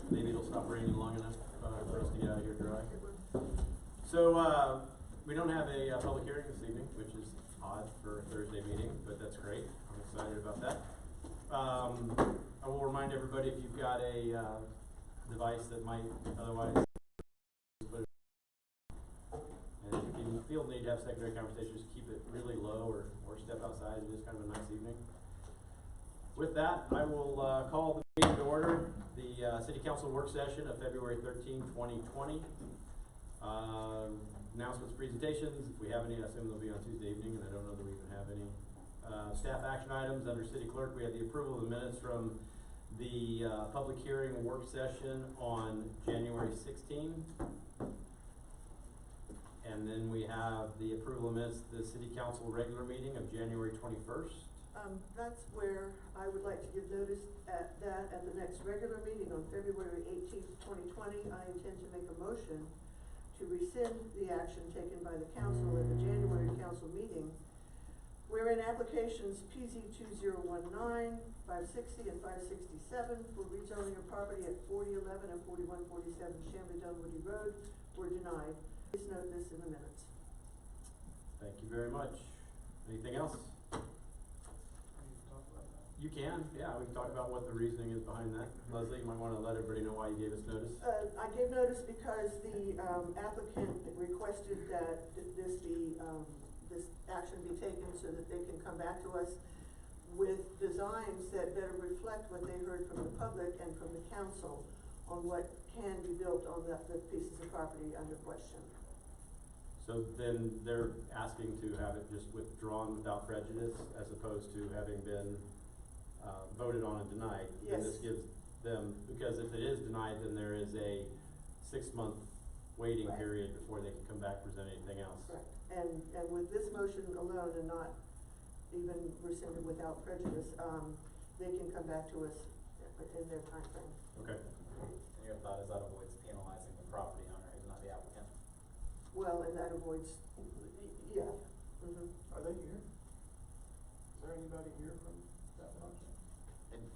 Maybe it'll stop raining long enough for us to get out of here dry. So we don't have a public hearing this evening, which is odd for a Thursday meeting, but that's great. I'm excited about that. I will remind everybody, if you've got a device that might otherwise put it, and if you feel the need to have secondary conversations, keep it really low or step outside. It is kind of a nice evening. With that, I will call the meeting to order. The City Council work session of February 13, 2020. Announcements, presentations. If we have any, I assume they'll be on Tuesday evening, and I don't know that we even have any. Staff action items under City Clerk. We have the approval of the minutes from the public hearing work session on January 16. And then we have the approval of minutes of the City Council regular meeting of January 21st. That's where I would like to give notice at the next regular meeting on February 18th, 2020. I intend to make a motion to rescind the action taken by the council at the January council meeting, wherein applications PZ 2019, 560 and 567 for rezoning of property at 4011 and 4147 Chamblee Dunwoody Road were denied. Please note this in the minutes. Thank you very much. Anything else? You can, yeah, we can talk about what the reasoning is behind that. Leslie, you might want to let everybody know why you gave us notice. I gave notice because the applicant requested that this action be taken so that they can come back to us with designs that better reflect what they heard from the public and from the council on what can be built on the pieces of property under question. So then they're asking to have it just withdrawn without prejudice as opposed to having been voted on and denied. Yes. And this gives them, because if it is denied, then there is a 6-month waiting Right. period before they can come back and present anything else. Correct. And with this motion alone and not even rescinded without prejudice, they can come back to us in their time frame. Okay. And your thought is that avoids penalizing the property owner who's not the applicant? Well, and that avoids, yeah. Mm-hmm. Are they here? Is there anybody here from that function?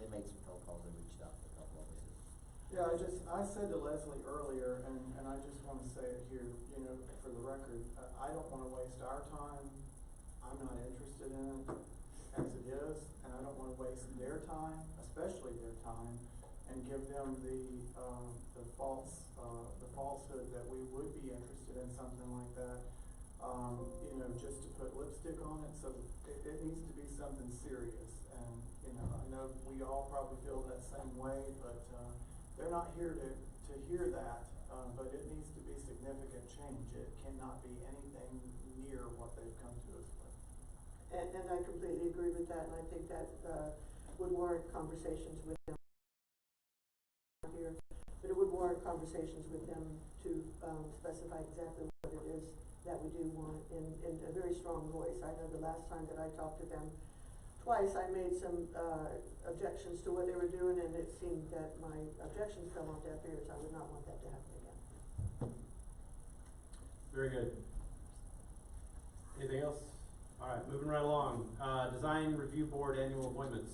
It made some phone calls and reached out to a couple of places. Yeah, I said to Leslie earlier, and I just want to say it here, you know, for the record, I don't want to waste our time. I'm not interested in it as it is, and I don't want to waste their time, especially their time, and give them the falsehood that we would be interested in something like that. You know, just to put lipstick on it. So it needs to be something serious. And, you know, I know we all probably feel that same way, but they're not here to hear that. But it needs to be significant change. It cannot be anything near what they've come to us with. And I completely agree with that, and I think that would warrant conversations with them here. But it would warrant conversations with them to specify exactly what it is that we do want in a very strong voice. I know the last time that I talked to them twice, I made some objections to what they were doing, and it seemed that my objections fell on deaf ears. I would not want that to happen again. Very good. Anything else? All right, moving right along. Design Review Board annual appointments.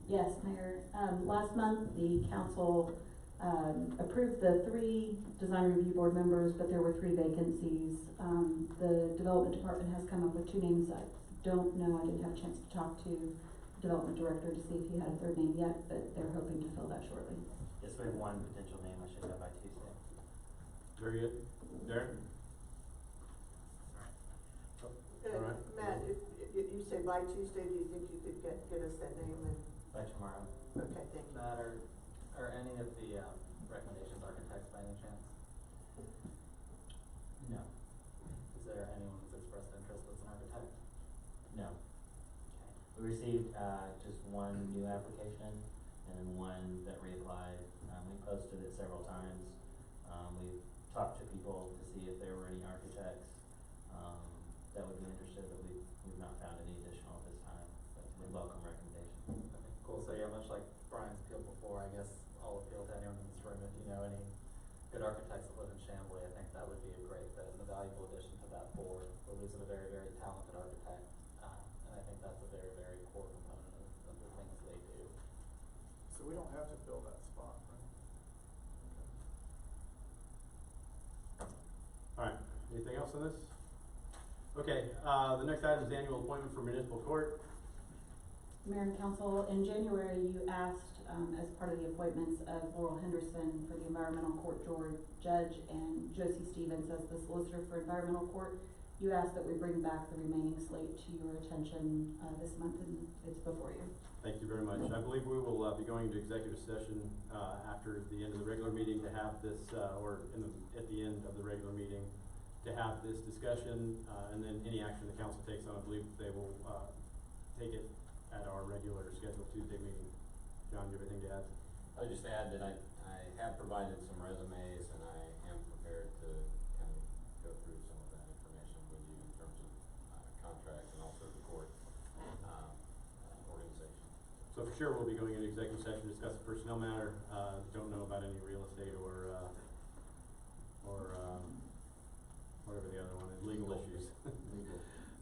Yes, Mayor. Last month, the council approved the 3 design review board members, but there were 3 vacancies. The development department has come up with 2 names. I don't know, I didn't have a chance to talk to the development director to see if he had a 3rd name yet, but they're hoping to fill that shortly. Yes, we have 1 potential name. I should have by Tuesday. Very good. Darren? All right. Matt, if you say by Tuesday, do you think you could get us that name? And By tomorrow. okay, thank you. Matt, are any of the recommendations architects by any chance? No. Is there anyone that's expressed interest that's an architect? No. Okay. We received just 1 new application and then 1 that reapplied. We posted it several times. We've talked to people to see if there were any architects that would be interested, but we've not found any additional at this time. But we welcome recommendations. Okay, cool. So yeah, much like Brian's appealed before, I guess I'll appeal to anyone in this room. If you know any good architects that live in Chamblee, I think that would be a great fit and a valuable addition to that board. We're losing a very, very talented architect, and I think that's a very, very core component of the things they do. So we don't have to fill that spot, right? Alright, anything else on this? Okay, the next item is annual appointment for municipal court. Mayor and council, in January, you asked, as part of the appointments of Laurel Henderson for the environmental court judge and Josie Stevens as the solicitor for environmental court, you asked that we bring back the remaining slate to your attention, this month, and it's before you. Thank you very much. I believe we will be going to executive session after the end of the regular meeting to have this, at the end of the regular meeting to have this discussion, and then any action the council takes on, I believe they will take it at our regular scheduled Tuesday meeting. John, do you have anything to add? I would just add that I have provided some resumes, and I am prepared to kind of go through some of that information with you in terms of contracts and also the court organization. So for sure, we'll be going into executive session to discuss a personnel matter. Don't know about any real estate or whatever the other one is, legal issues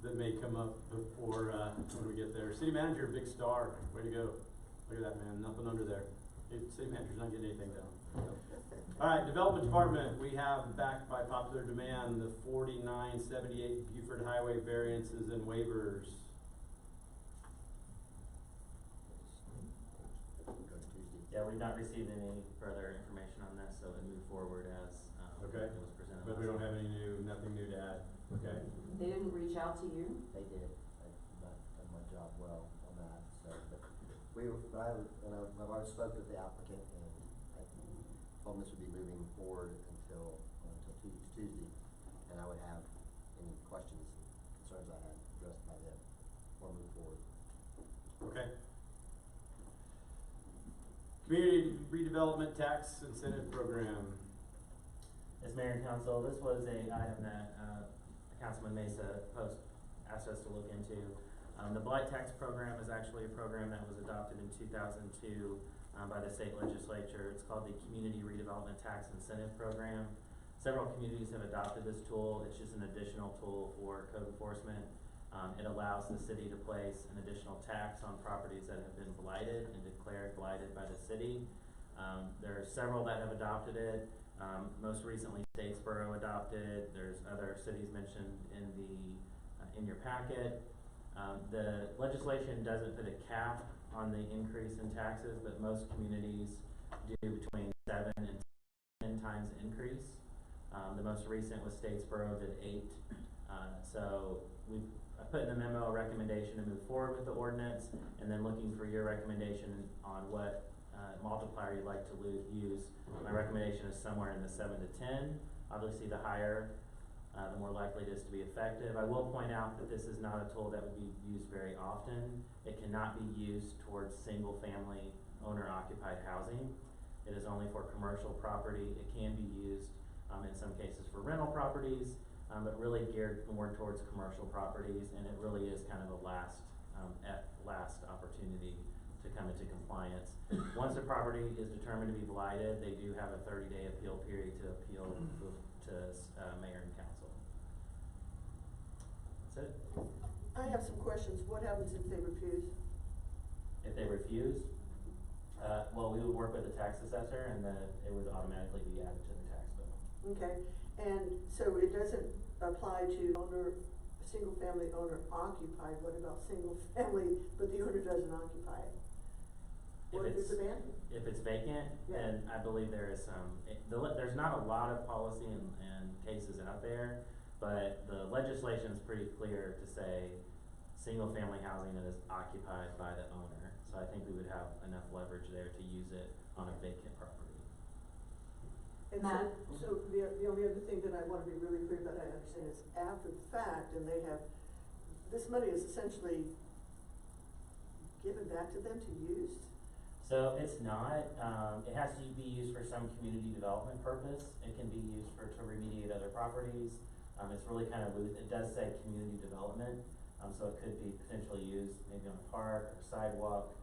that may come up before when we get there. City manager, big star, way to go. Look at that, man, nothing under there. City manager's not getting anything done. All right, development department, we have back by popular demand the 4978 Buford Highway variances and waivers. Yeah, we've not received any further information on this, so it moved forward as, Okay. it was presented. But we don't have nothing new to add, okay? They didn't reach out to you? They did. I've not done my job well on that, so, but I've already spoke with the applicant, and I told them this would be moving forward until Tuesday, and I would have any questions, concerns I had addressed by them before I move forward. Okay. Community redevelopment tax incentive program. As mayor and council, this was a item that Councilman Mesa asked us to look into. The blight tax program is actually a program that was adopted in 2002 by the state legislature. It's called the Community Redevelopment Tax Incentive Program. Several communities have adopted this tool. It's just an additional tool for code enforcement. It allows the city to place an additional tax on properties that have been blighted and declared blighted by the city. There are several that have adopted it. Most recently, Statesboro adopted. There's other cities mentioned in your packet. The legislation doesn't put a cap on the increase in taxes, but most communities do between 7 and 10 times increase. The most recent was Statesboro did 8. So I put in the memo a recommendation to move forward with the ordinance, and then looking for your recommendation on what multiplier you'd like to use. My recommendation is somewhere in the 7 to 10. Obviously, the higher, the more likely it is to be effective. I will point out that this is not a tool that would be used very often. It cannot be used towards single-family owner-occupied housing. It is only for commercial property. It can be used in some cases for rental properties, but really geared more towards commercial properties, and it really is kind of a last opportunity to come into compliance. Once a property is determined to be blighted, they do have a 30-day appeal period to appeal to mayor and council. That's it. I have some questions. What happens if they refuse? If they refuse, well, we would work with the tax assessor, and then it would automatically be added to the tax bill. Okay, and so it doesn't apply to single family owner occupied. What about single family, but the owner doesn't occupy it? What if it's abandoned? If it's vacant, Yeah. then I believe there is some, there's not a lot of policy and cases out there, but the legislation is pretty clear to say single family housing that is occupied by the owner. So I think we would have enough leverage there to use it on a vacant property. And Matt? so the only other thing that I want to be really clear that I understand is after the fact, and this money is essentially given back to them to use? So it's not, it has to be used for some community development purpose. It can be used to remediate other properties. It's really kind of loose. It does say community development, so it could be potentially used maybe on a park or sidewalk.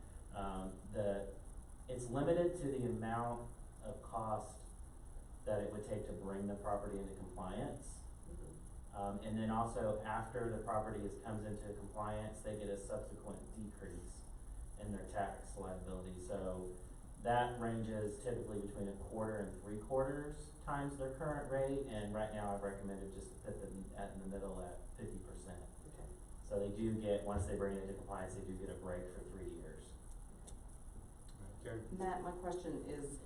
It's limited to the amount of cost that it would take to bring the property into compliance. And then also after the property comes into compliance, they get a subsequent decrease in their tax liability. So that ranges typically between 1/4 and 3/4 times their current rate, and right now I've recommended just put them in the middle at 50%. Okay. So they do get, once they bring it into compliance, they do get a break for 3 years. Karen? Matt, my question is,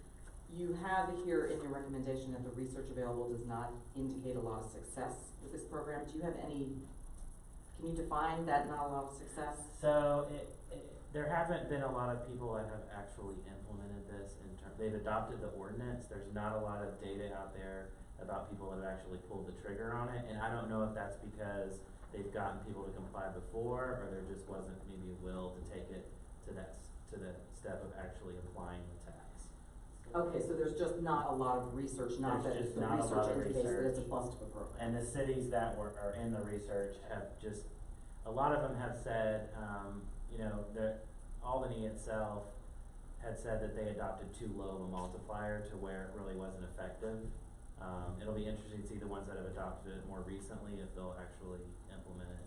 you have here in your recommendation that the research available does not indicate a lot of success with this program. Do you have any, can you define that not a lot of success? So there haven't been a lot of people that have actually implemented this they've adopted the ordinance. There's not a lot of data out there about people that have actually pulled the trigger on it, and I don't know if that's because they've gotten people to comply before, or there just wasn't maybe a will to take it to the step of actually applying the tax. Okay, so there's just not a lot of research, not that There's just the not a research lot of indicates that it's a research. bust of a program. And the cities that are in the research have just, a lot of them have said, you know, Albany itself had said that they adopted too low of a multiplier to where it really wasn't effective. It'll be interesting to see the ones that have adopted it more recently, if they'll actually implement it.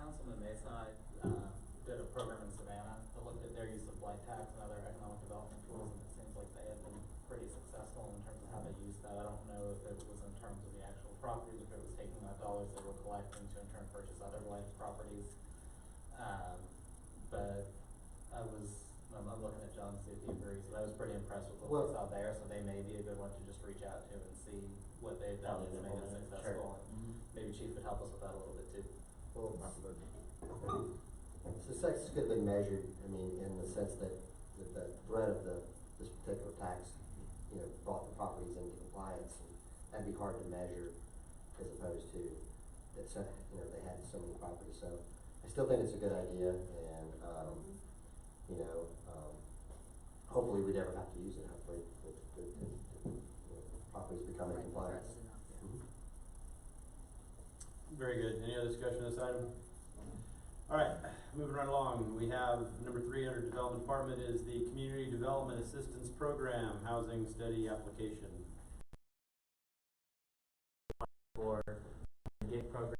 Councilman Mesa, did a program in Savannah that looked at their use of blight tax and other economic development tools, and it seems like they have been pretty successful in terms of how they use that. I don't know if it was in terms of the actual properties, if it was taking that dollars they were collecting to in turn purchase other blight properties. But I'm looking at John to see if he agrees, but I was pretty impressed with what we saw there, so they may be a good one to just reach out to and see what they've done that's made it successful. Sure. And maybe Chief could help us with that a little bit too. Well, success could have been measured, I mean, in the sense that the threat of this particular tax, you know, brought the properties into compliance, and that'd be hard to measure as opposed to that, you know, they had so many properties. So I still think it's a good idea, and you know, hopefully we never have to use it. Hopefully the properties become in compliance. Very good. Any other discussion on this item? All right, moving right along. We have number 3 under Development Department is the Community Development Assistance Program Housing Study Application. For the GIG program,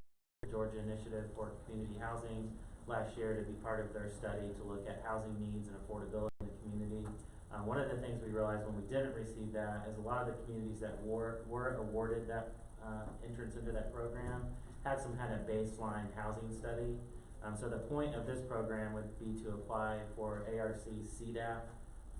Georgia Initiative for Community Housing, last year to be part of their study to look at housing needs and affordability in the community. One of the things we realized when we didn't receive that is a lot of the communities that were awarded that entrance into that program had some kind of baseline housing study. So the point of this program would be to apply for ARC CDAP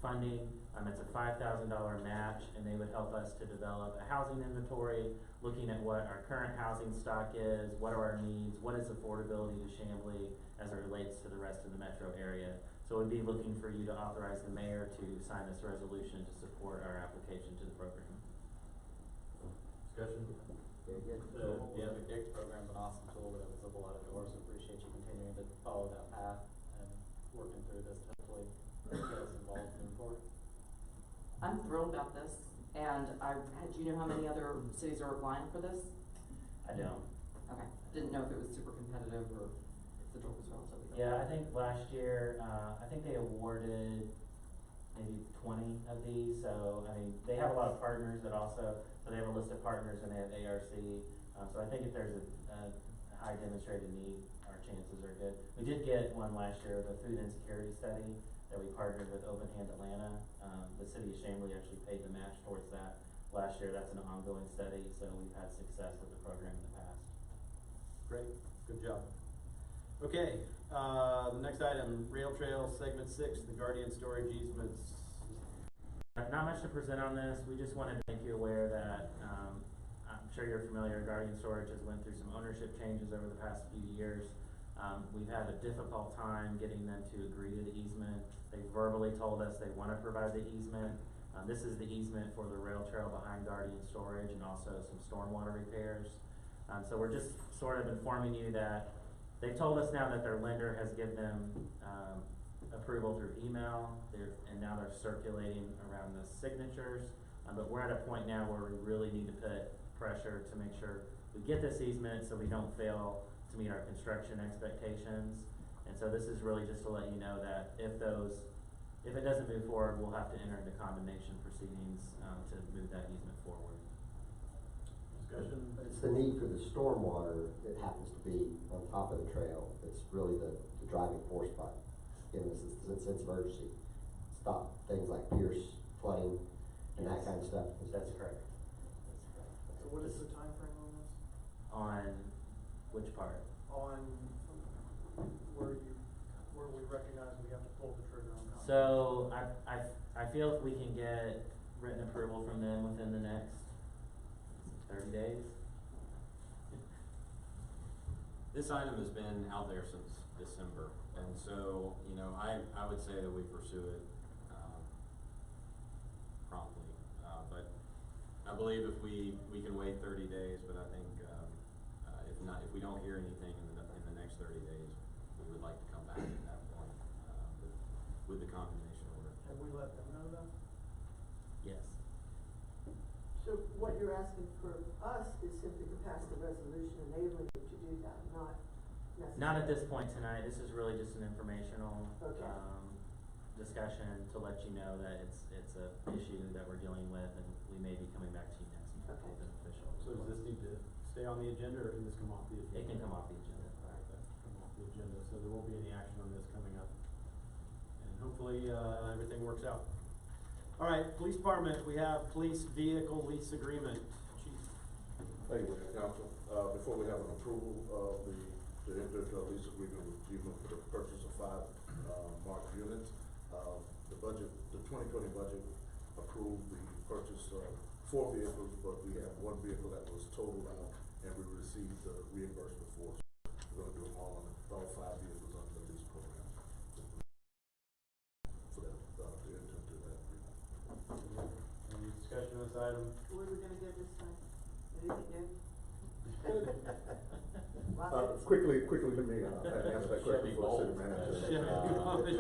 funding. It's a $5,000 match, and they would help us to develop a housing inventory, looking at what our current housing stock is, what are our needs, what is affordability to Chamblee as it relates to the rest of the metro area. So we'd be looking for you to authorize the mayor to sign this resolution to support our application to the program. Discussion? Very good. The GIG program's an awesome tool that opens up a lot of doors. We appreciate you continuing to follow that path and working through this to hopefully get us involved moving forward. I'm thrilled about this, and do you know how many other cities are applying for this? I don't. Okay, didn't know if it was super competitive or if the door was relatively open. Yeah, I think last year, I think they awarded maybe 20 of these. So, I mean, they have a lot of partners that also, so they have a list of partners and they have ARC. So I think if there's a high demonstrated need, our chances are good. We did get one last year, the food insecurity study that we partnered with Open Hand Atlanta. The city of Chamblee actually paid the match towards that last year. That's an ongoing study, so we've had success with the program in the past. Great, good job. Okay, the next item, Rail Trail Segment 6, the Guardian Storage Easements. Not much to present on this. We just wanted to make you aware that I'm sure you're familiar, Guardian Storage has went through some ownership changes over the past few years. We've had a difficult time getting them to agree to the easement. They verbally told us they want to provide the easement. This is the easement for the rail trail behind Guardian Storage and also some stormwater repairs. So we're just sort of informing you that they've told us now that their lender has given them approval through email, and now they're circulating around the signatures. But we're at a point now where we really need to put pressure to make sure we get this easement so we don't fail to meet our construction expectations. And so this is really just to let you know that if it doesn't move forward, we'll have to enter into condemnation proceedings to move that easement forward. Discussion? It's the need for the stormwater that happens to be on top of the trail that's really the driving force by giving us a sense of urgency. stop things like Pierce flooding and that kind of stuff. That's correct. That's correct. So what is the timeframe on this? On which part? On where we recognize we have to pull the trigger on contract? So I feel if we can get written approval from them within the next 30 days. This item has been out there since December, and so, you know, I would say that we pursue it, promptly. But I believe if we can wait 30 days, but I think, if we don't hear anything in the next 30 days, we would like to come back at that point, with the condemnation order. Have we let them know that? Yes. So what you're asking for us is simply to pass the resolution enabling you to do that, not necessarily. Not at this point tonight. This is really just an informational, Okay. discussion to let you know that it's a issue that we're dealing with, and we may be coming back to you next month Okay. with an official. So does this need to stay on the agenda, or can this come off the agenda? It can come off the agenda. Alright, that can come off the agenda, so there won't be any action on this coming up. And hopefully, everything works out. Alright, police department, we have police vehicle lease agreement. Chief. Thank you, Mr. Council. Before we have an approval of the enter into a lease agreement with GMA for the purchase of 5 marked units, the budget, the 2020 budget approved the purchase of 4 vehicles, but we have 1 vehicle that was totaled out, and we received the reimbursement for. So we're gonna do them all 5 vehicles under the lease program. For that, to enter into that agreement. Any discussion on this item? What are we gonna get this time? Anything new? Quickly, let me answer that question Chevy for the city Bolt, manager.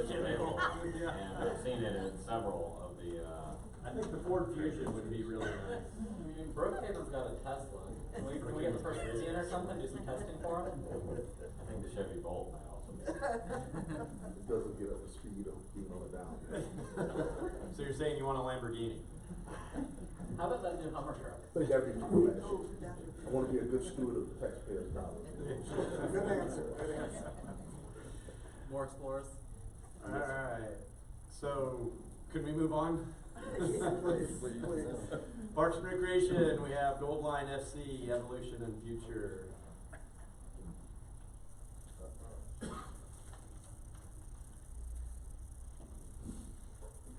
Chevy Bolt, yeah. And I've seen it in several of the, I think the Ford Fusion would be really nice. I mean, Brookhaven's got a Tesla. Can we get the first 15 or something, do some testing for it? I think the Chevy Bolt might also be. It doesn't get up to speed even on a down. So you're saying you want a Lamborghini? How about that new Hummer truck? But it gotta be true, actually. I wanna be a good steward of the taxpayers' dollars. Good answer, good answer. More Explorers? Alright, so, could we move on? Please. Parks and Recreation, we have Gold Line FC, Evolution and Future.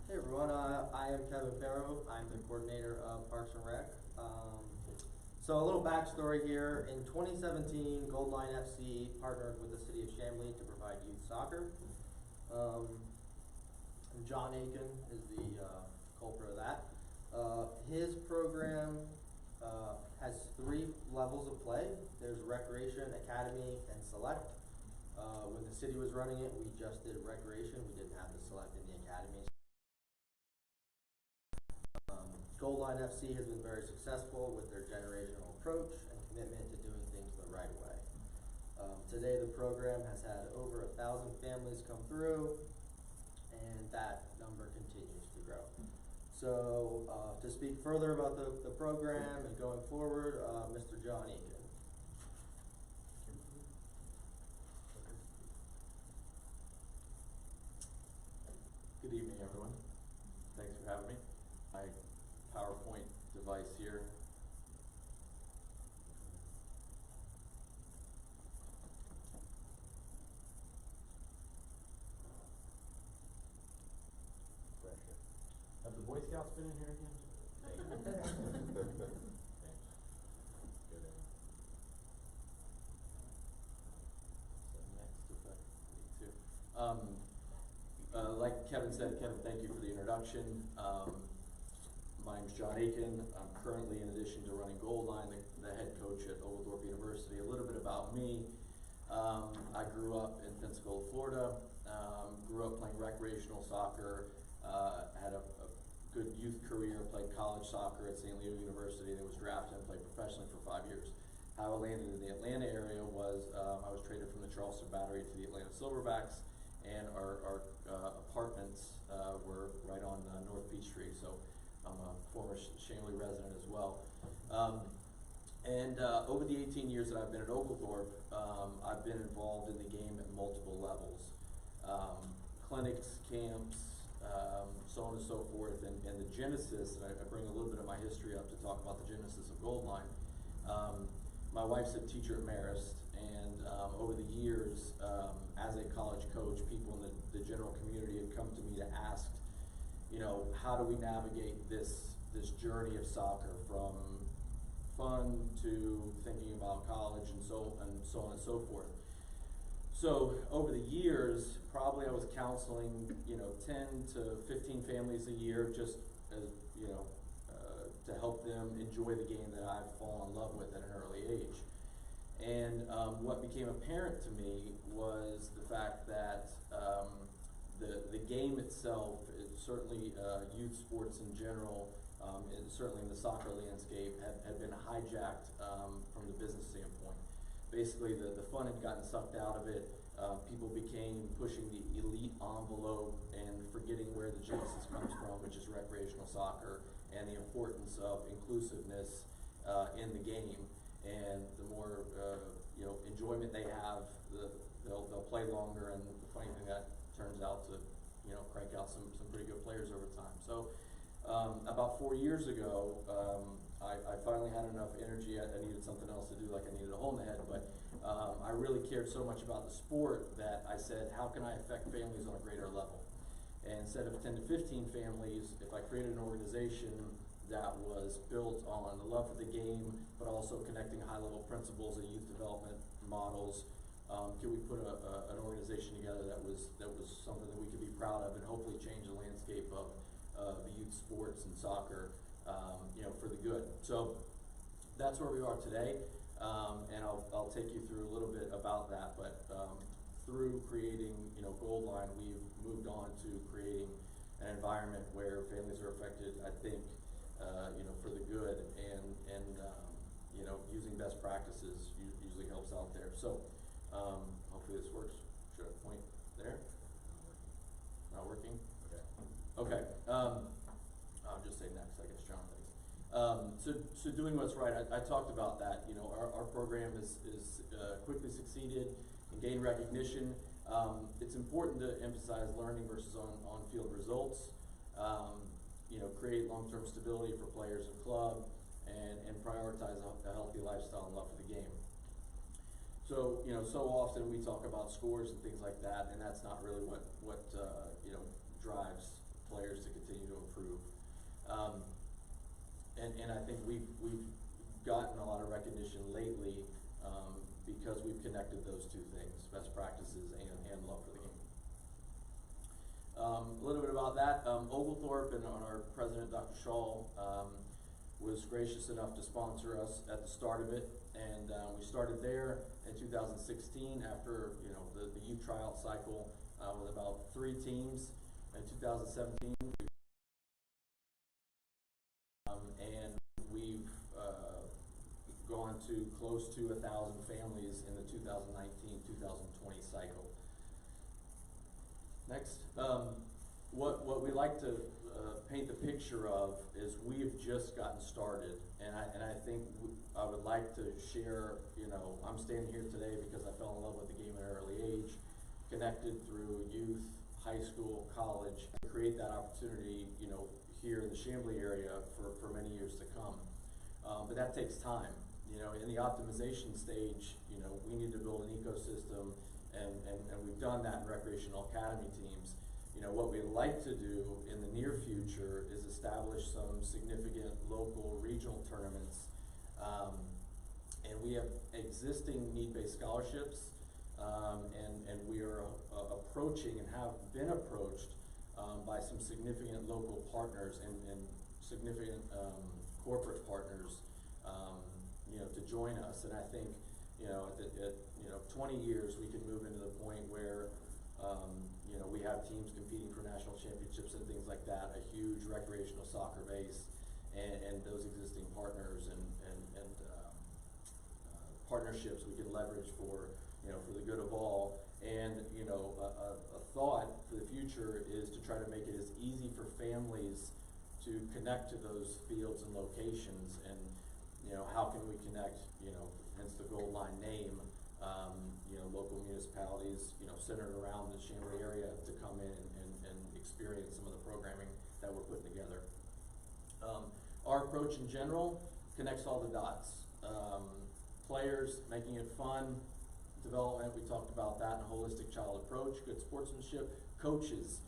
Hey everyone, I am Kevin Farrow. I'm the coordinator of Parks and Rec. So a little backstory here. In 2017, Gold Line FC partnered with the city of Chamblee to provide youth soccer. Jon Walker is the culprit of that. His program has 3 levels of play. There's Recreation, Academy, and Select. When the city was running it, we just did Recreation. We didn't have the Select and the Academy. Gold Line FC has been very successful with their generational approach and commitment to doing things the right way. Today the program has had over 1,000 families come through, and that number continues to grow. So to speak further about the program and going forward, Mr. Jon Walker. Good evening, everyone. Thanks for having me. My PowerPoint device here. Have the Boy Scouts been in here again? Like Kevin said, Kevin, thank you for the introduction. My name's Jon Walker. I'm currently, in addition to running Gold Line, the head coach at Oglethorpe University. A little bit about me. I grew up in Pensacola, Florida. Grew up playing recreational soccer. Had a good youth career, played college soccer at St. Leo University, then was drafted and played professionally for 5 years. How I landed in the Atlanta area was, I was traded from the Charleston Battery to the Atlanta Silverbacks, and our apartments were right on North Peachtree, so I'm a former Chamblee resident as well. Over the 18 years that I've been at Oglethorpe, I've been involved in the game at multiple levels. Clinics, camps, so on and so forth, and the genesis, and I bring a little bit of my history up to talk about the genesis of Goldline. My wife's a teacher at Marist, and over the years, as a college coach, people in the general community had come to me to ask, you know, how do we navigate this journey of soccer from fun to thinking about college and so on and so forth. So over the years, probably I was counseling, you know, 10 to 15 families a year, just as, you know, to help them enjoy the game that I've fallen in love with at an early age. And what became apparent to me was the fact that the game itself, certainly youth sports in general, and certainly in the soccer landscape, had been hijacked from the business standpoint. Basically, the fun had gotten sucked out of it. People became pushing the elite envelope and forgetting where the genesis comes from, which is recreational soccer, and the importance of inclusiveness in the game. And the more you know, enjoyment they have, they'll play longer. And the funny thing, that turns out to, you know, crank out some pretty good players over time. So about 4 years ago, I finally had enough energy. I needed something else to do, like I needed a hole in the head, but I really cared so much about the sport that I said, how can I affect families on a greater level? And instead of 10 to 15 families, if I created an organization that was built on the love for the game, but also connecting high-level principles and youth development models, can we put an organization together that was something that we could be proud of, and hopefully change the landscape of the youth sports and soccer, you know, for the good. So that's where we are today, and I'll take you through a little bit about that. But through creating, you know, Goldline, we've moved on to creating an environment where families are affected, I think, you know, for the good, and you know, using best practices usually helps out there. So hopefully this works. Should I point there? Not working? Okay. I'll just say next, I guess, John, thanks. So doing what's right, I talked about that. You know, our program is quickly succeeded and gained recognition. It's important to emphasize learning versus on-field results. You know, create long-term stability for players and club, and prioritize a healthy lifestyle and love for the game. So, you know, so often we talk about scores and things like that, and that's not really what you know, drives players to continue to improve. And I think we've gotten a lot of recognition lately because we've connected those two things, best practices and love for the game. A little bit about that. Oglethorpe and our president, Dr. Shaw, was gracious enough to sponsor us at the start of it, and we started there in 2016 after, you know, the youth tryout cycle with about 3 teams. In 2017, and we've gone to close to 1,000 families in the 2019-2020 cycle. Next, what we like to paint the picture of is we have just gotten started, and I think I would like to share, you know, I'm standing here today because I fell in love with the game at an early age, connected through youth, high school, college, to create that opportunity, you know, here in the Chamblee area for many years to come. But that takes time. You know, in the optimization stage, you know, we need to build an ecosystem, and we've done that in recreational academy teams. You know, what we'd like to do in the near future is establish some significant local regional tournaments. And we have existing need-based scholarships, and we are approaching and have been approached by some significant local partners and significant corporate partners, you know, to join us. And I think, you know, at 20 years, we can move into the point where, you know, we have teams competing for national championships and things like that, a huge recreational soccer base, and those existing partners and partnerships we can leverage for, you know, for the good of all. And, you know, a thought for the future is to try to make it as easy for families to connect to those fields and locations, and, you know, how can we connect, you know, hence the Goldline name, you know, local municipalities, you know, centered around the Chamblee area to come in and experience some of the programming that we're putting together. Our approach in general connects all the dots. Players, making it fun, development, we talked about that, and a holistic child approach, good sportsmanship. Coaches,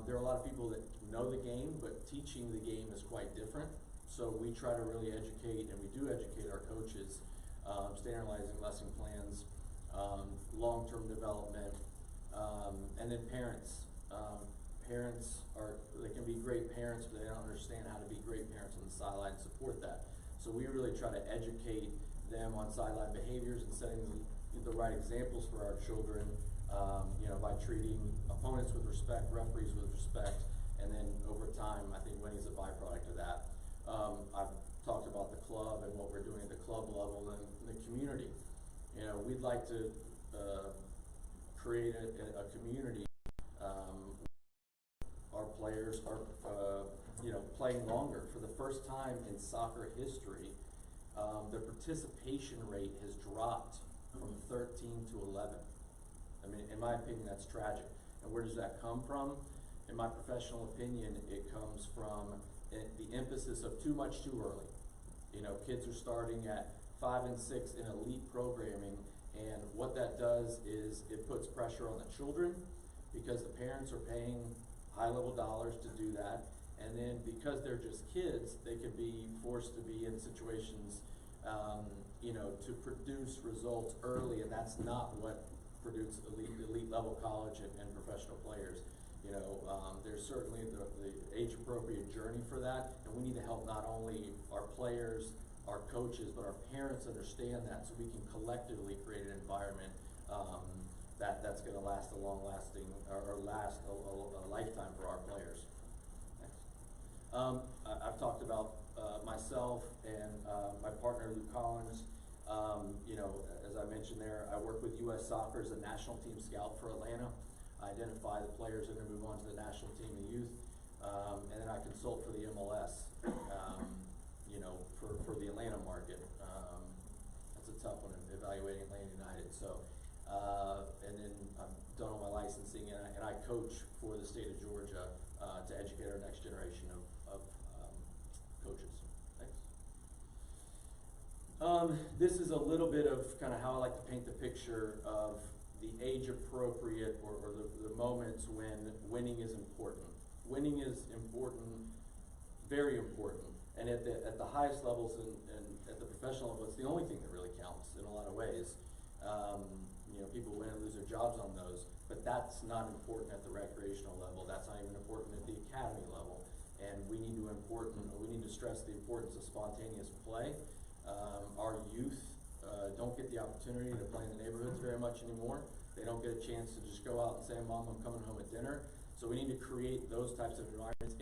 there are a lot of people that know the game, but teaching the game is quite different. So we try to really educate, and we do educate our coaches, standardizing lesson plans, long-term development, and then parents. Parents they can be great parents, but they don't understand how to be great parents on the sideline and support that. So we really try to educate them on sideline behaviors and setting the right examples for our children, by treating opponents with respect, referees with respect, and then over time, I think winning's a byproduct of that. I've talked about the club and what we're doing at the club level and the community. We'd like to create a community. Our players are, playing longer. For the first time in soccer history, the participation rate has dropped from 13 to 11. I mean, in my opinion, that's tragic. And where does that come from? In my professional opinion, it comes from the emphasis of too much too early. Kids are starting at 5 and 6 in elite programming, and what that does is it puts pressure on the children because the parents are paying high-level dollars to do that, and then because they're just kids, they could be forced to be in situations, to produce results early, and that's not what produces elite level college and professional players. There's certainly the age-appropriate journey for that, and we need to help not only our players, our coaches, but our parents understand that, so we can collectively create an environment that's going to last a long-lasting, or last a lifetime for our players. Thanks. I've talked about myself and my partner Luke Collins. As I mentioned there, I work with U.S. Soccer as a national team scout for Atlanta. I identify the players that are going to move on to the national team in youth, and then I consult for the MLS, for the Atlanta market. That's a tough one, evaluating Atlanta United. So, and then I've done all my licensing, and I coach for the state of Georgia to educate our next generation of coaches. Thanks. This is a little bit of kind of how I like to paint the picture of the age-appropriate or the moments when winning is important. Winning is important, very important, and at the highest levels and at the professional level, it's the only thing that really counts in a lot of ways. People win and lose their jobs on those, but that's not important at the recreational level. That's not even important at the academy level. And we need to stress the importance of spontaneous play. Our youth don't get the opportunity to play in the neighborhoods very much anymore. They don't get a chance to just go out and say, "Mom, I'm coming home at dinner." So we need to create those types of environments.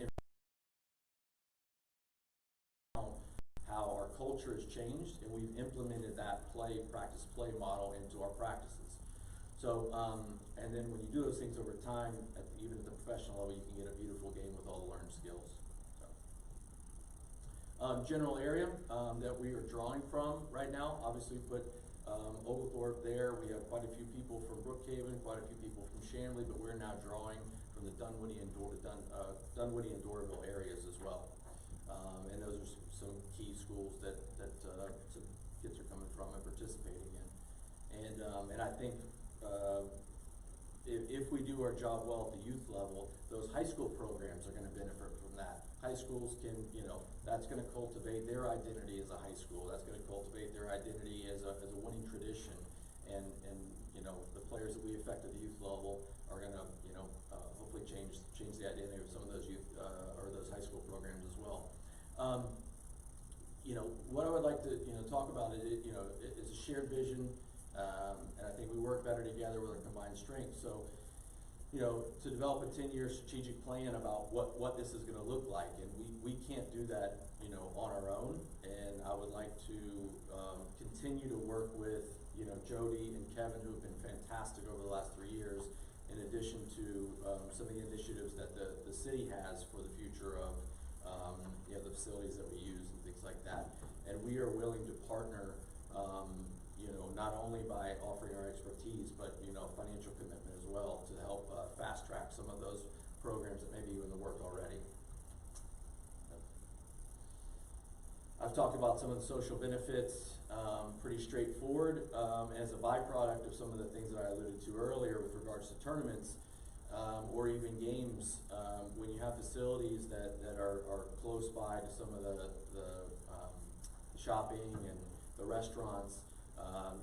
How our culture has changed, and we've implemented that practice play model into our practices. So, and then when you do those things over time, even at the professional level, you can get a beautiful game with all the learned skills. So. General area that we are drawing from right now, obviously put Oglethorpe there. We have quite a few people from Brookhaven, quite a few people from Chamblee, but we're now drawing from the Dunwoody and Doraville areas as well. And those are some key schools that some kids are coming from and participating in. And I think if we do our job well at the youth level, those high school programs are going to benefit from that. High schools can, that's going to cultivate their identity as a high school. That's going to cultivate their identity as a winning tradition. And the players that we affect at the youth level are going to, hopefully change the identity of some of those youth or those high school programs as well. What I would like to, talk about is a shared vision, and I think we work better together with our combined strengths. So, to develop a 10-year strategic plan about what this is going to look like, and we can't do that, on our own. And I would like to continue to work with, Jody and Kevin, who have been fantastic over the last 3 years, in addition to some of the initiatives that the city has for the future of the facilities that we use and things like that. And we are willing to partner, not only by offering our expertise, but financial commitment as well to help fast track some of those programs that may be in the work already. I've talked about some of the social benefits, pretty straightforward. As a byproduct of some of the things that I alluded to earlier with regards to tournaments, or even games, when you have facilities that are close by to some of the shopping and the restaurants,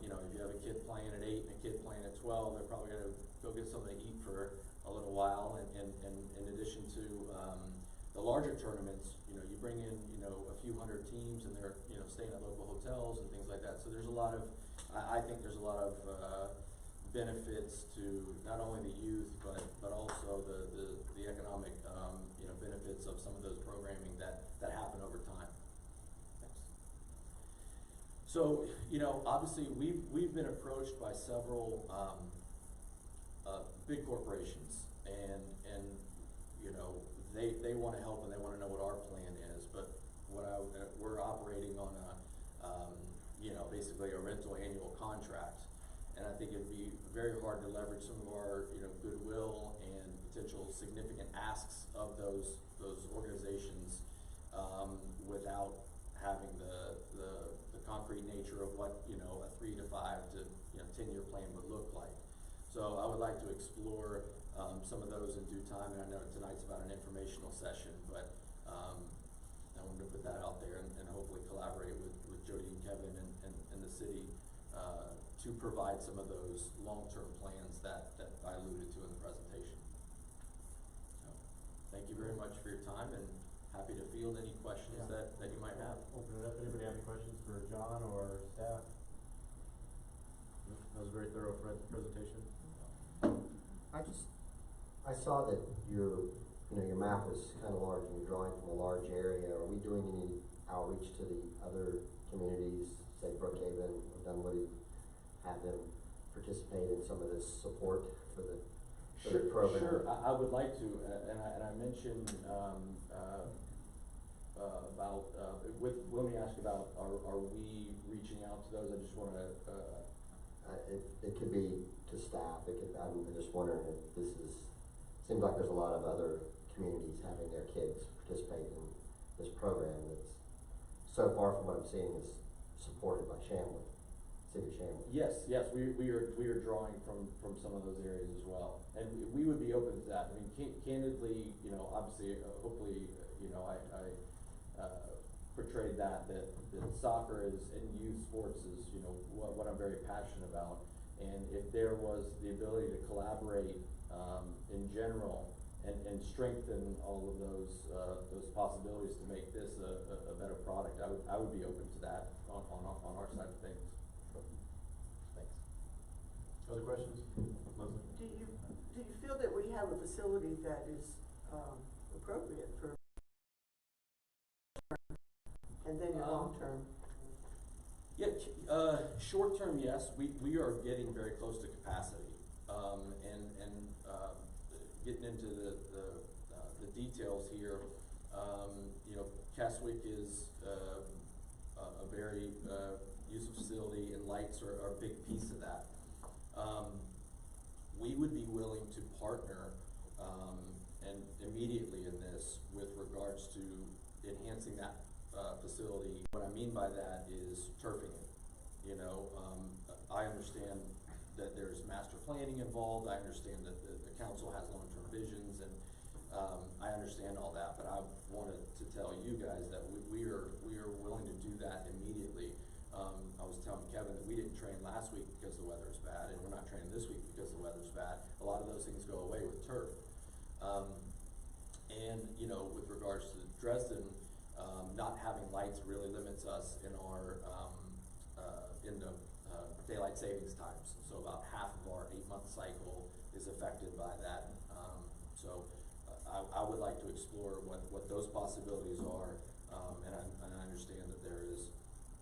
you know, if you have a kid playing at 8 and a kid playing at 12, they're probably gonna go get something to eat for a little while. And in addition to the larger tournaments, you know, you bring in, you know, a few hundred teams and they're, you know, staying at local hotels and things like that. So there's a lot of, I think there's a lot of benefits to not only the youth, but also the economic, you know, benefits of some of those programming that happen over time. Thanks. So, you know, obviously we've been approached by several big corporations, and you know, they want to help and they want to know what our plan is, but we're operating on a you know, basically a rental annual contract, and I think it'd be very hard to leverage some of our, you know, goodwill and potential significant asks of those organizations without having the concrete nature of what, you know, a 3 to 5 to, you know, 10-year plan would look like. So I would like to explore some of those in due time, and I know tonight's about an informational session, but I wanted to put that out there and hopefully collaborate with Jody and Kevin and the city to provide some of those long-term plans that I alluded to in the presentation. So thank you very much for your time, and happy to field any questions that you might have. Open it up. Anybody have any questions for John or staff? That was a very thorough presentation. I saw that your map was kind of large and you're drawing from a large area. Are we doing any outreach to the other communities, say Brookhaven or Dunwoody, have them participate in some of this support for the program? Sure, I would like to, and I mentioned about, let me ask about, are we reaching out to those? I just want to, it could be to staff. I'm just wondering if seems like there's a lot of other communities having their kids participate in this program that's, so far from what I'm seeing, is supported by Chamblee, City of Chamblee. Yes, we are drawing from some of those areas as well, and we would be open to that. I mean, candidly, you know, obviously, hopefully, you know, I portrayed that soccer is, and youth sports is, you know, what I'm very passionate about. And if there was the ability to collaborate in general and strengthen all of those possibilities to make this a better product, I would be open to that on our side of things. Thanks. Other questions? Leslie? Do you feel that we have a facility that is appropriate for, and then your long term? Yeah, short term, yes. We are getting very close to capacity, and getting into the details here. You know, Keswick is a very useful facility, and lights are a big piece of that. We would be willing to partner and immediately in this with regards to enhancing that facility. What I mean by that is turfing it. You know, I understand that there's master planning involved. I understand that the council has long-term visions, and I understand all that. But I wanted to tell you guys that we are willing to do that immediately. I was telling Kevin that we didn't train last week because the weather is bad, and we're not training this week because the weather's bad. A lot of those things go away with turf. And you know, with regards to Dresden, not having lights really limits us in our daylight savings times. So about half of our 8-month cycle is affected by that. So I would like to explore what those possibilities are, and I understand that there is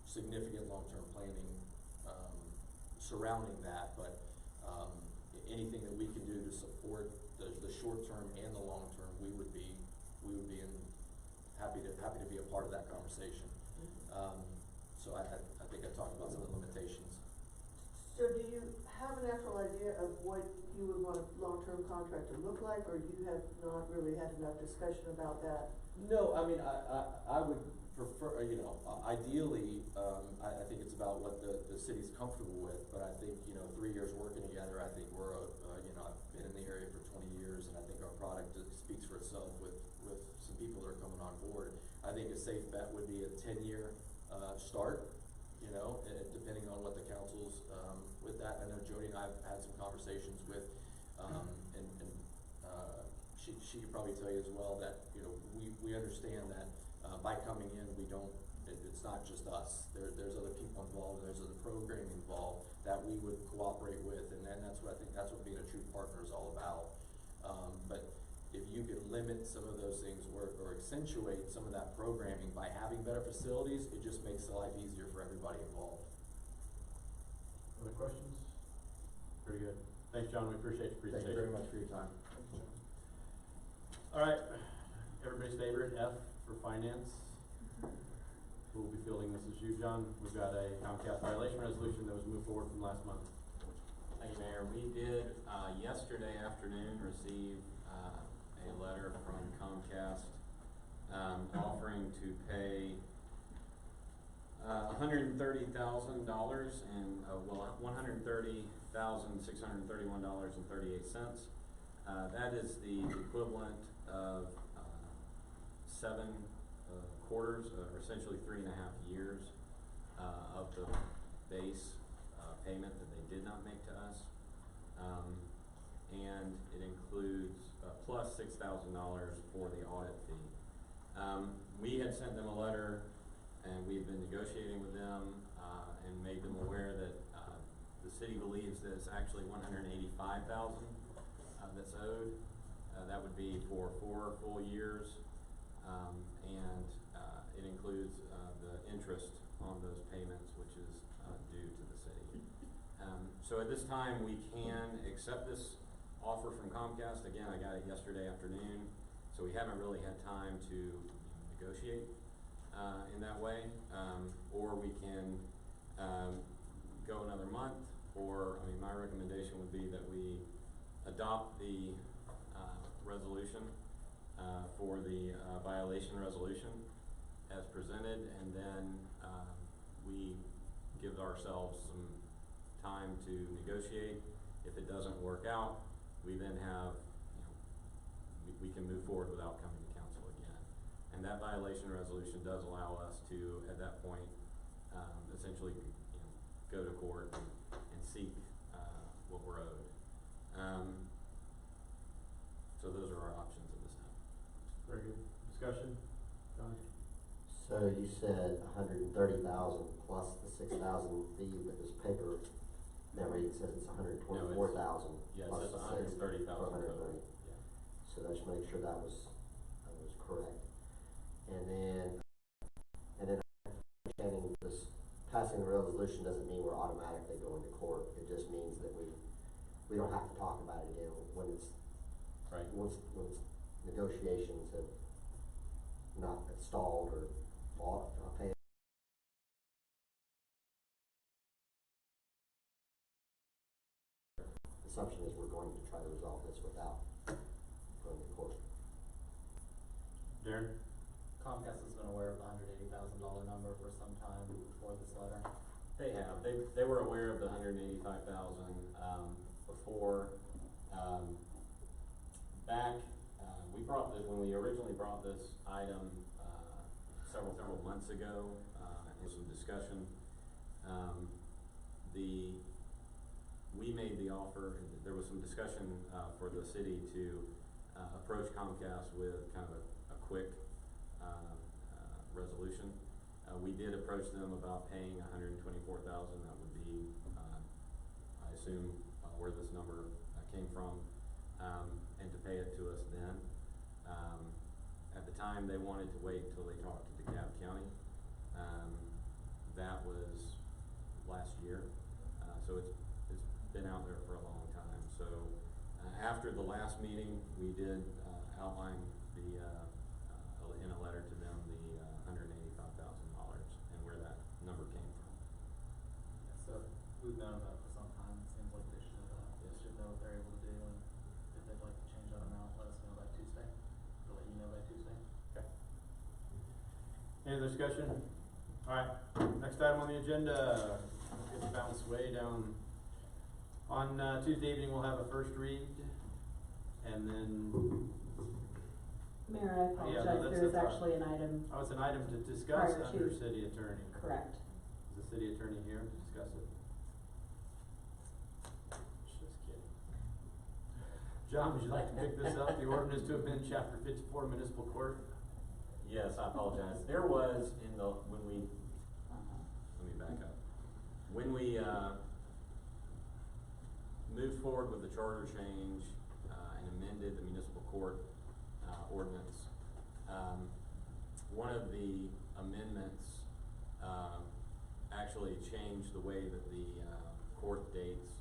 significant long-term planning surrounding that, but anything that we can do to support the short-term and the long-term, we would be happy to be a part of that conversation. So I think I talked about some of the limitations. So do you have a natural idea of what you would want a long-term contract to look like, or you have not really had enough discussion about that? No, I mean, I would prefer, ideally, I think it's about what the city's comfortable with, but I think, 3 years working together, I think we're, I've been in the area for 20 years, and I think our product speaks for itself with some people that are coming on board. I think a safe bet would be a 10-year, start, depending on what the council's, with that. I know Jody and I have had some conversations with, she could probably tell you as well that, we understand that, by coming in, it's not just us. There's other people involved, there's other programming involved that we would cooperate with, and then that's what being a true partner is all about. But if you can limit some of those things or accentuate some of that programming by having better facilities, it just makes the life easier for everybody involved. Other questions? Very good. Thanks, John. We appreciate your presentation. Thank you very much for your time. All right, everybody's favorite, F for finance. Who will be fielding this is you, John. We've got a Comcast violation resolution that was moved forward from last month. Thank you, Mayor. We did, yesterday afternoon receive, a letter from Comcast, offering to pay, $130,000 and, $130,631.38. That is the equivalent of 7 quarters, or essentially 3.5 years of the base payment that they did not make to us. And it includes plus $6,000 for the audit fee. We had sent them a letter, and we've been negotiating with them and made them aware that the city believes that it's actually $185,000 that's owed. That would be for 4 full years, and it includes the interest on those payments, which is due to the city. So at this time, we can accept this offer from Comcast. Again, I got it yesterday afternoon, so we haven't really had time to negotiate in that way, or we can go another month, or, my recommendation would be that we adopt the resolution for the violation resolution as presented, and then we give ourselves some time to negotiate. If it doesn't work out, we then have, we can move forward without coming to council again. And that violation resolution does allow us to, at that point, essentially, go to court and seek what we're owed. So those are our options at this time. Very good. Discussion? John? So you said 130,000 plus the 6,000 fee, but this paper memory says it's 124,000 Yes, plus it's the 6 130,000 for 130. total. Yeah. So let's make sure that was correct. And then understanding this, passing the resolution doesn't mean we're automatically going to court. It just means that we don't have to talk about it again when it's right. Once negotiations have not stalled or paid. Assumption is we're going to try to resolve this without going to court. Darren? Comcast has been aware of the $180,000 number for some time before this letter. They have. They were aware of the $185,000 before. Back, when we originally brought this item several months ago, in some discussion, we made the offer. There was some discussion for the city to approach Comcast with kind of a quick resolution. We did approach them about paying $124,000. That would be, I assume, where this number came from, and to pay it to us then. At the time, they wanted to wait until they talked to DeKalb County. That was last year, so it's been out there for a long time. So after the last meeting, we did outline the in a letter to them the $185,000 and where that number came from. So we've known about it for some time. It seems like they should Any other discussion? Alright, next item on the agenda, get the balance way down. On Tuesday evening, we'll have a first read, and then, Mayor, I Yeah, apologize, that's- there is that's actually an item, it's an item to discuss Prior to- under city attorney. correct. Is the city attorney here to discuss it? Just kidding. John, would you like to pick this up, the ordinance to amend chapter 54 municipal court? Yes, I apologize. There was in the, when we, let me back up. When we, moved forward with the charter change, and amended the municipal court, ordinance, one of the amendments, actually changed the way that the, court dates,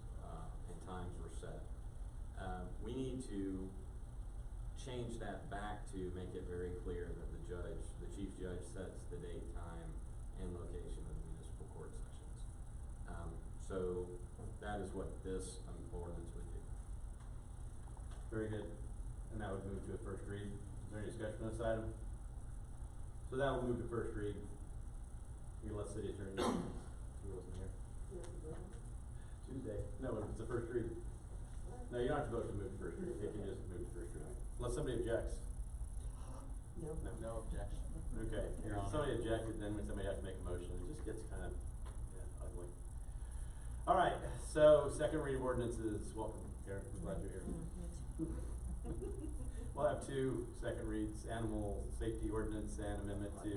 and times were set. We need to change that back to make it very clear that the chief judge sets the date, time, and location of the municipal court sessions. So that is what this ordinance would do. Very good. And that would move to a first read. Is there any discussion on this item? So that will move to first read. We let city attorney know. He wasn't here. Tuesday. No, it's the first read. No, you don't have to vote to move to first read. You can just move to first read. Unless somebody objects. No. No objection. Okay. Your If Honor. somebody objected, then somebody has to make a motion. It just gets kind of ugly. All right. So second read of ordinances. Welcome, Karen. I'm glad you're here. We'll have two second reads: animal safety ordinance and amendment to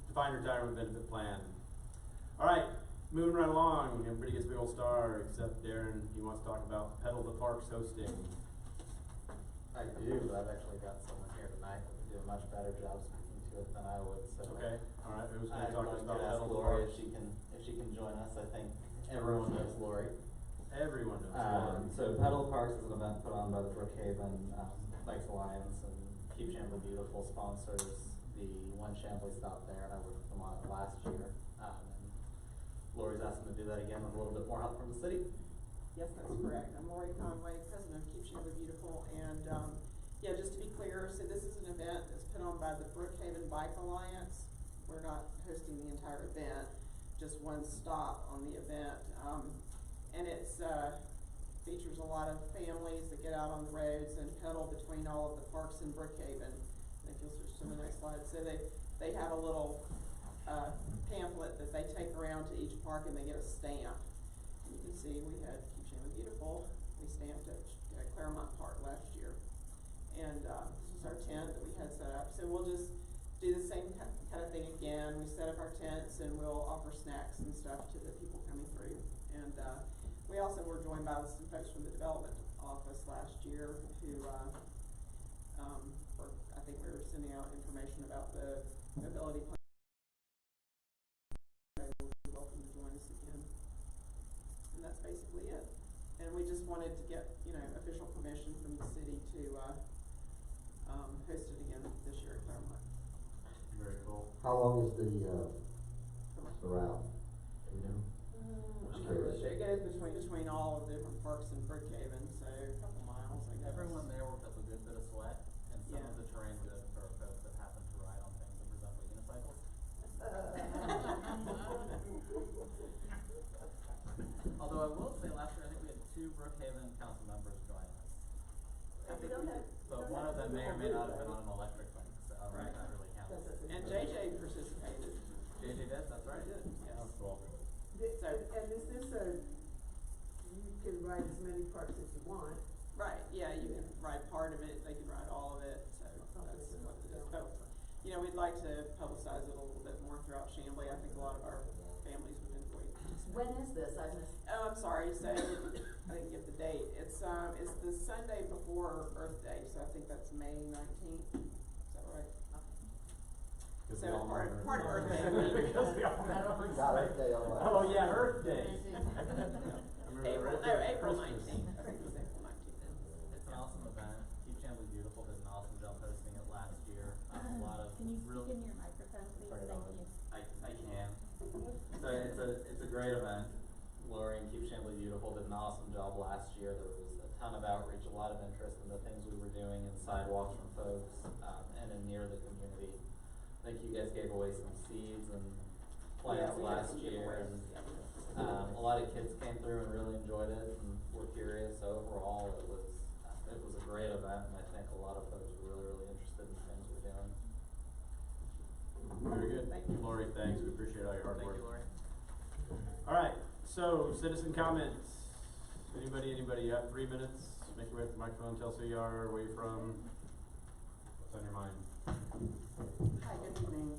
defined retirement benefit plan. All right. Moving right along. Everybody gets a big old star except Darren. He wants to talk about Pedal the Parks hosting. I do, I've actually got someone here tonight that would do a much better job speaking to it than I would, so. Okay. All right. Who's going to I'm talk to us going about to ask Pedal the Lori Parks? if she can join us. I think everyone knows Lori. Everyone knows. So Pedal Parks is an event put on by the Brookhaven Bikes Alliance, and Keep Chamblee Beautiful sponsors the one Chamblee stop there, and I worked with them on it last year. And Lori's asked them to do that again with a little bit more help from the city. Yes, that's correct. I'm Lori Conway, president of Keep Chamblee Beautiful, and, yeah, just to be clear, so this is an event that's put on by the Brookhaven Bike Alliance. We're not hosting the entire event, just one stop on the event. And it's, features a lot of families that get out on the roads and pedal between all of the parks in Brookhaven. And if you'll switch to the next slide. So they have a little, pamphlet that they take around to each park, and they get a stamp. And you can see we had Keep Chamblee Beautiful. We stamped at Claremont Park last year. And this is our tent that we had set up. So we'll just do the same kind of thing again. We set up our tents, and we'll offer snacks and stuff to the people coming through. And we also were joined by some folks from the development office last year who, I think we were sending out information about the mobility plan. You're welcome to join us again. And that's basically it. And we just wanted to get, official permission from the city to host it again this year at Claremont. Very cool. How long is the route? You know? It goes between all of the different parks in Brookhaven, so a couple miles, I guess. Everyone there worked up a good bit of sweat, and some Yeah. of the terrain's good for folks that happen to ride on things that resemble unicycles. Although I will say, last year I think we had 2 Brookhaven council members join us. But one of them may or may not have been on an electric thing, so Right. that really counts. And JJ participated. JJ did, that's right. He did, yes. That's cool. And is this you can ride as many parks as you want? Right, yeah, you can ride part of it, they can ride all of it, so that's what it is. But, we'd like to publicize it a little bit more throughout Chamblee. I think a lot of our families would enjoy it. When is this? I missed. Oh, I'm sorry, so I didn't give the date. It's the Sunday before Earth Day, so I think that's May 19th. Is that right? Because So we all part know of Earth Day. Because we all know. Got Earth Day on my- Oh, yeah, Earth Day. April 19th. I think it was April 19th. It's an awesome event. Keep Chamblee Beautiful did an awesome job hosting it last year. A lot of Can you real. speak in your microphone, please? Turn it Thank on. you. I can. So it's a great event. Lori and Keep Chamblee Beautiful did an awesome job last year. There was a ton of outreach, a lot of interest in the things we were doing, and sidewalks from folks, and in near the community. think you guys gave away some seeds and plants Yeah, we had last some year, giveaways. and a lot of kids came through and really enjoyed it and were curious. So overall, it was a great event, and I think a lot of folks were really interested in the things we're doing. Very good. Thank you. Lori, thanks. We appreciate all your hard work. Thank you, Lori. All right, so citizen comments. Anybody, you have 3 minutes. Make your way up to the microphone, tell us who you are, where you're from, what's on your mind. Hi, good evening.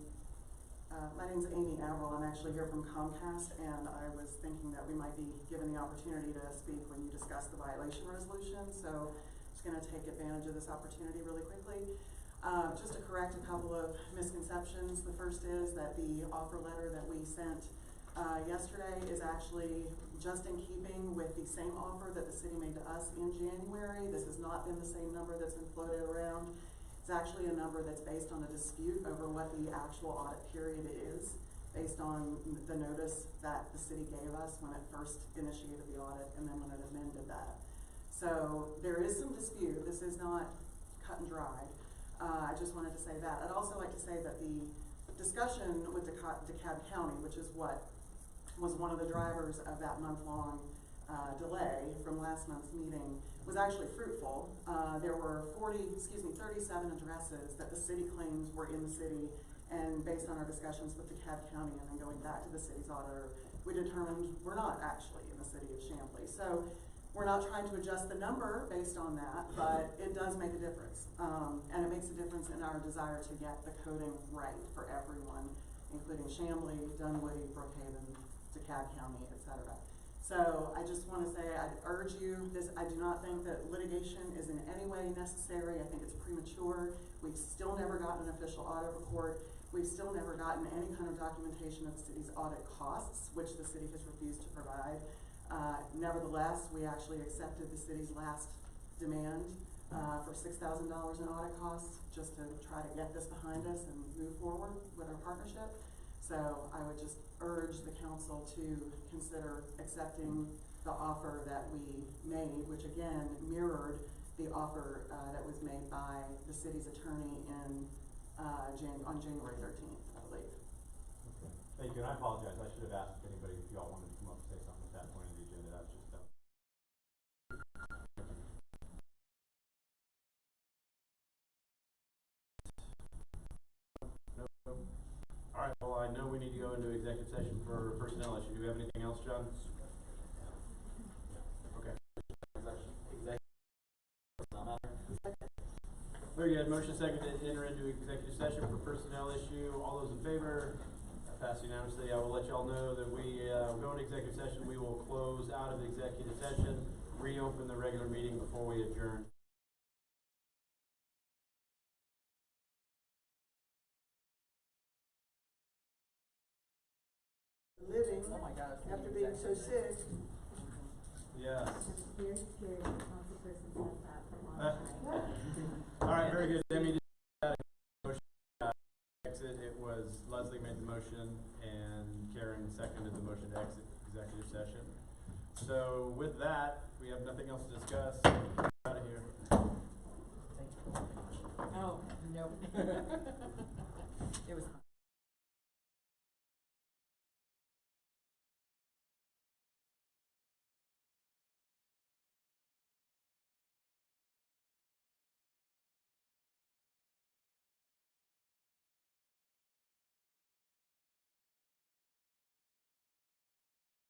My name's Amy Averill. I'm actually here from Comcast, and I was thinking that we might be given the opportunity to speak when you discuss the violation resolution, so I'm just gonna take advantage of this opportunity really quickly. Just to correct a couple of misconceptions. The first is that the offer letter that we sent yesterday is actually just in keeping with the same offer that the city made to us in January. This has not been the same number that's been floated around. It's actually a number that's based on a dispute over what the actual audit period is, based on the notice that the city gave us when it first initiated the audit and then when it amended that. So there is some dispute. This is not cut and dried. I just wanted to say that. I'd also like to say that the discussion with DeKalb County, which is what was one of the drivers of that month-long delay from last month's meeting, was actually fruitful. There were 37 addresses that the city claims were in the city, and based on our discussions with DeKalb County and then going back to the city's auditor, we determined we're not actually in the city of Chamblee. So we're not trying to adjust the number based on that, but it does make a difference. And it makes a difference in our desire to get the coding right for everyone, including Chamblee, Dunwoody, Brookhaven, DeKalb County, etc. So I just want to say, I'd urge you, I do not think that litigation is in any way necessary. I think it's premature. We've still never gotten an official audit report. We've still never gotten any kind of documentation of the city's audit costs, which the city has refused to provide. Nevertheless, we actually accepted the city's last demand for $6,000 in audit costs, just to try to get this behind us and move forward with our partnership. So I would just urge the council to consider accepting the offer that we made, which again mirrored the offer that was made by the city's attorney on January 13th, I believe. Okay. Thank you, and I apologize. I should have asked if anybody, if y'all wanted to come up and say something at that point in the agenda. That was just dumb. No. All right, well, I know we need to go into executive session for personnel issue. Do we have anything else, John? Okay. Very good. Motion second to enter into executive session for personnel issue. All those in favor? Passed unanimously. I will let y'all know that we go into executive session. We will close out of the executive session, reopen the regular meeting before we adjourn. Living Oh my gosh. after being so sick. Yes. Very scary. Lots of persons have that for a long time. All right, very good. Emmie did motion exit. It was Leslie made the motion and Karen seconded the motion to exit executive session. So with that, we have nothing else to discuss. Out of here.